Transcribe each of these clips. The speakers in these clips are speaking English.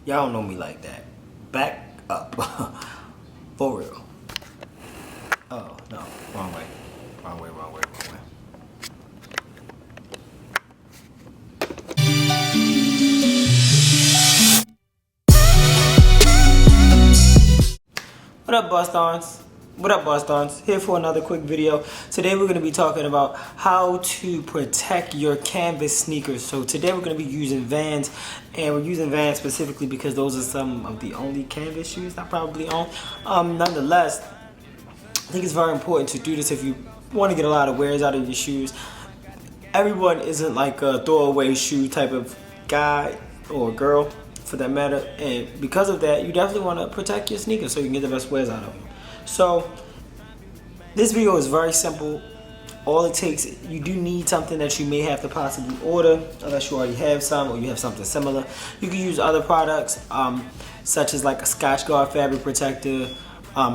Y'all don't know me like that. Back up. For real. Oh, no. Wrong way. Wrong way, wrong way, wrong way. What up, Bostons? What up, Bostons? Here for another quick video. Today we're going to be talking about how to protect your canvas sneakers. So today we're going to be using Vans, and we're using Vans specifically because those are some of the only canvas shoes I probably own. Nonetheless, I think it's very important to do this if you want to get a lot of wears out of your shoes. Everyone isn't like a throwaway shoe type of guy or girl for that matter, and because of that, you definitely want to protect your sneakers so you can get the best wears out of them. So this video is very simple. All it takes, you do need something that you may have to possibly order unless you already have some or you have something similar. You can use other products such as like a Scotchgard fabric protector,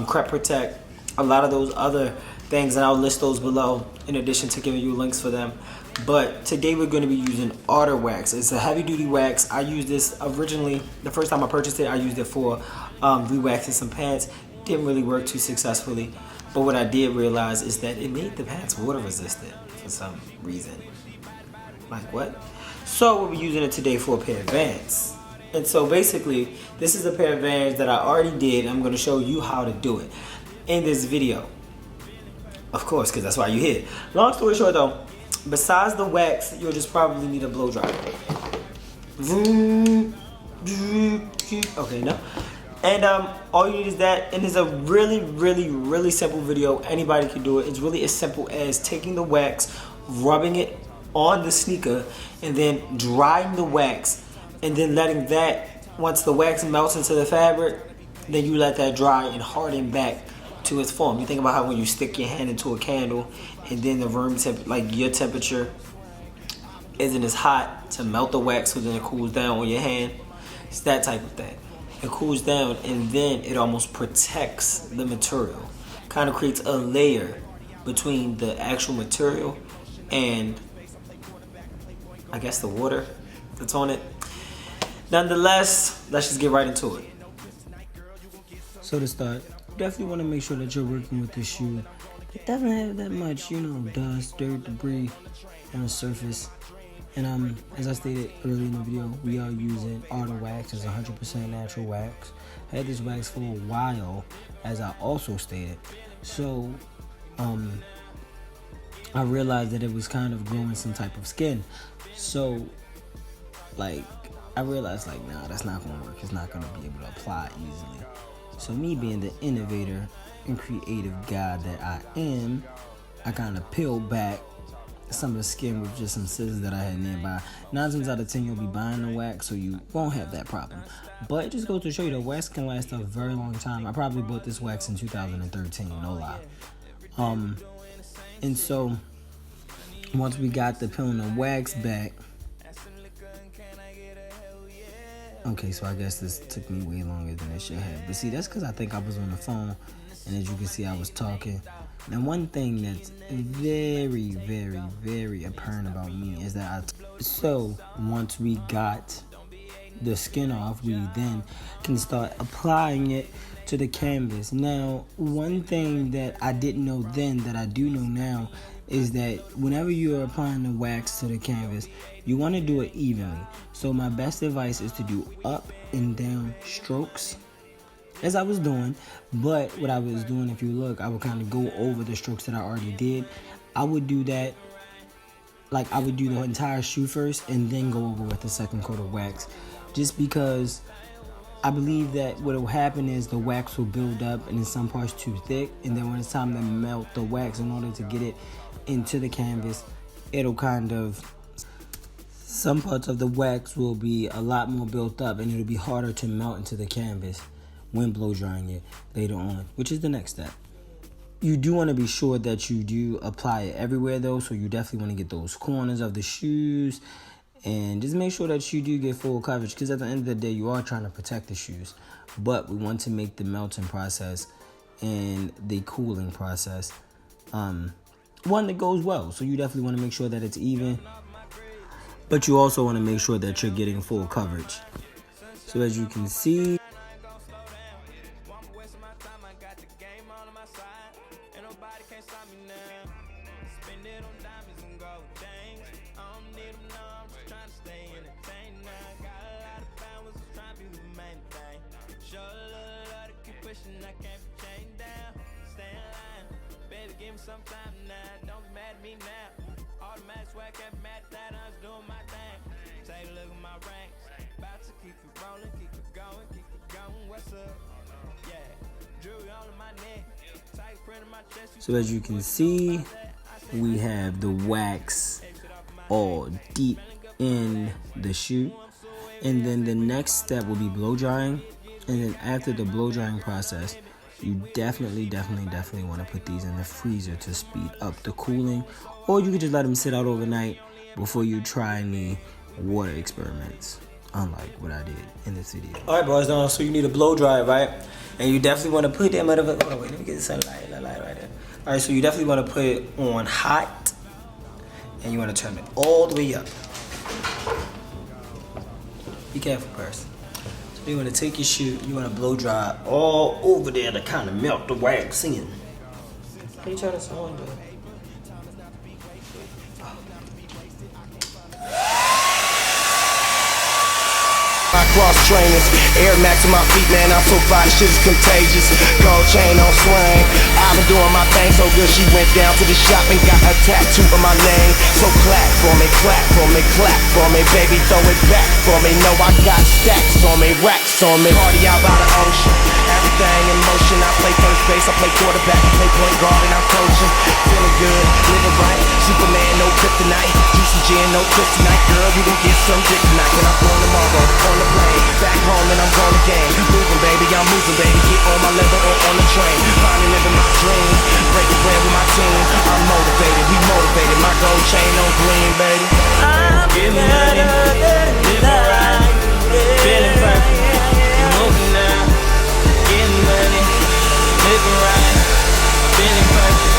Crep Protect, a lot of those other things, and I'll list those below in addition to giving you links for them. But today we're going to be using Otter Wax. It's a heavy duty wax. I used this originally, the first time I purchased it, I used it for re-waxing some pants. Didn't really work too successfully, but what I did realize is that it made the pants water resistant for some reason. Like what? So we'll be using it today for a pair of Vans. And so basically, this is a pair of Vans that I already did. I'm going to show you how to do it in this video. Of course, because that's why you're here. Long story short though, besides the wax, you'll just probably need a blow dryer. Okay, no. And all you need is that, and it's a really simple video. Anybody can do it. It's really as simple as taking the wax, rubbing it on the sneaker, and then drying the wax, and then letting that, once the wax melts into the fabric, then you let that dry and harden back to its form. You think about how when you stick your hand into a candle and then the room temp, like your temperature isn't as hot to melt the wax, so then it cools down on your hand. It's that type of thing. It cools down and then it almost protects the material. Kind of creates a layer between the actual material and I guess the water that's on it. Nonetheless, let's just get right into it. So to start, you definitely want to make sure that you're working with the shoe that doesn't have that much, dust, dirt, debris on the surface. And as I stated earlier in the video, we are using Otter Wax. It's 100% natural wax. I had this wax for a while, as I also stated. So I realized that it was kind of growing some type of skin. So I realized nah, that's not gonna work. It's not gonna be able to apply easily. So me being the innovator and creative guy that I am, I kind of peeled back some of the skin with just some scissors that I had nearby. 9 times out of 10 you'll be buying the wax, so you won't have that problem. But it just goes to show you that wax can last a very long time. I probably bought this wax in 2013, no lie. And so once we got the peeling the wax back, okay, so I guess this took me way longer than it should have. But see, that's because I think I was on the phone, and as you can see, I was talking. Now, one thing that's very apparent about me is that so once we got the skin off, we then can start applying it to the canvas. Now, one thing that I didn't know then that I do know now is that whenever you are applying the wax to the canvas, you want to do it evenly. So my best advice is to do up and down strokes, as I was doing. But what I was doing, if you look, I would kind of go over the strokes that I already did. I would do that, like I would do the entire shoe first and then go over with the second coat of wax, just because I believe that what will happen is the wax will build up and in some parts too thick, and then when it's time to melt the wax in order to get it into the canvas, it'll kind of, some parts of the wax will be a lot more built up and it'll be harder to melt into the canvas when blow drying it later on, which is the next step. You do want to be sure that you do apply it everywhere though, so you definitely want to get those corners of the shoes and just make sure that you do get full coverage, because at the end of the day you are trying to protect the shoes, but we want to make the melting process and the cooling process one that goes well. So you definitely want to make sure that it's even, but you also want to make sure that you're getting full coverage. So as you can see, give me some time now, don't be mad at me now. Automatic swag, can't be mad at that, I'm just doing my thing. Take a look at my ranks, about to keep it rolling, keep it going, what's up? Yeah, jewelry all in my neck, tight print in my chest. so as you can see, we have the wax all deep in the shoe. And then the next step will be blow drying. And then after the blow drying process, you definitely want to put these in the freezer to speed up the cooling, or you could just let them sit out overnight before you try any water experiments, unlike what I did in this video. All right, boys, so you need a blow dry, right? And you definitely want to put them at hold on, wait, let me get the sunlight right there. All right, so you definitely want to put it on hot, and you want to turn it all the way up. Be careful, person. You want to take your shoe, you want to blow dry all over there to kind of melt the wax in. How you turn this on, though? Cross trainers, Air Max on my feet, man, I'm so fly, this shit is contagious. Gold chain on swing, I've been doing my thing so good, she went down to the shop and got a tattoo of my name. So clap for me, baby, throw it back for me. Know I got stacks on me, racks on me. Party out by the ocean, everything in motion. I play first base, I play quarterback, I play point guard, and I'm coaching. Feeling good, living right, Superman, no kryptonite. Juicy gin, no kryptonite, girl, you gon' get some dick tonight. And I'm going tomorrow on the plane, back home and I'm going again. Moving, baby, I'm moving, baby. Get on my level or on the train. Finally living my dream, breaking bread with my team. I'm motivated, we motivated. My gold chain on green, baby. I'm getting money, living right, feeling perfect, moving now. Getting money, living right, feeling perfect.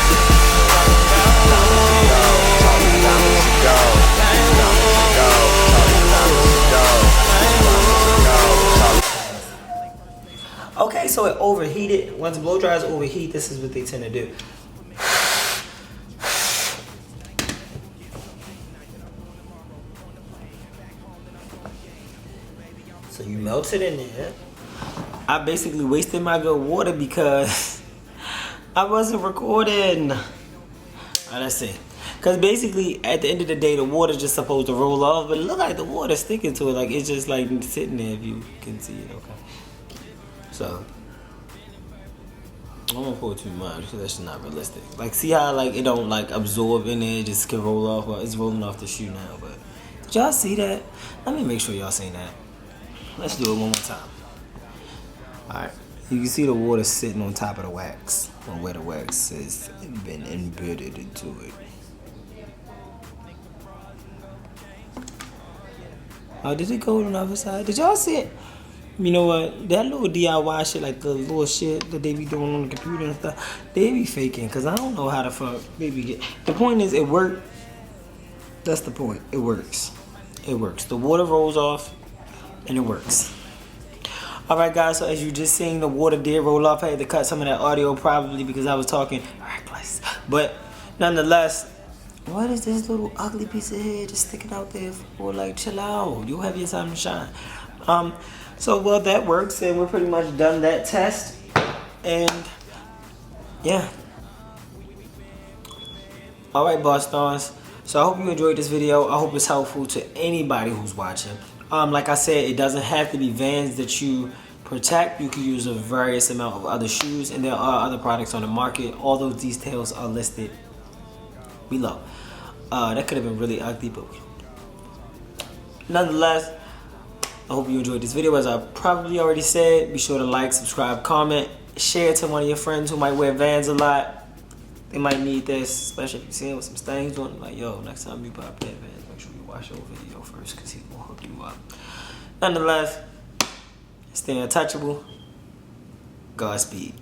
Okay, so it overheated. Once blow dryers overheat, this is what they tend to do. So you melt it in there. I basically wasted my good water because I wasn't recording. Alright, let's see. Because basically, at the end of the day, the water's just supposed to roll off, but it look like the water's sticking to it. Like, it's just like sitting there if you can see it, okay? So, I don't want to pour too much because that's just not realistic. Like, see how, like, it don't, like, absorb in there, it just can roll off? Well, it's rolling off the shoe now, but did y'all see that? Let me make sure y'all seen that. Let's do it one more time. Alright, you can see the water sitting on top of the wax, or where the wax has been embedded into it. Oh, did it go on the other side? Did y'all see it? You know what? That little DIY shit, like the little shit that they be doing on the computer and stuff, they be faking, because I don't know how the fuck they be get. The point is, it worked. That's the point. It works. It works. The water rolls off, and it works. Alright, guys, so as you just seen, the water did roll off. I had to cut some of that audio probably because I was talking reckless. But nonetheless, what is this little ugly piece of hair just sticking out there for? Like, chill out. You'll have your time to shine. So, well, that works, and we're pretty much done that test. And, yeah. Alright, boss stars. So, I hope you enjoyed this video. I hope it's helpful to anybody who's watching. Like I said, it doesn't have to be Vans that you protect. You can use a various amount of other shoes, and there are other products on the market. All those details are listed below. That could have been really ugly, but nonetheless, I hope you enjoyed this video. As I probably already said, be sure to like, subscribe, comment, share it to one of your friends who might wear Vans a lot. They might need this, especially if you see him with some stains on. Like, yo, next time you buy a pair of Vans, make sure you watch your video first, because he will hook you up. Nonetheless, stay untouchable. Godspeed.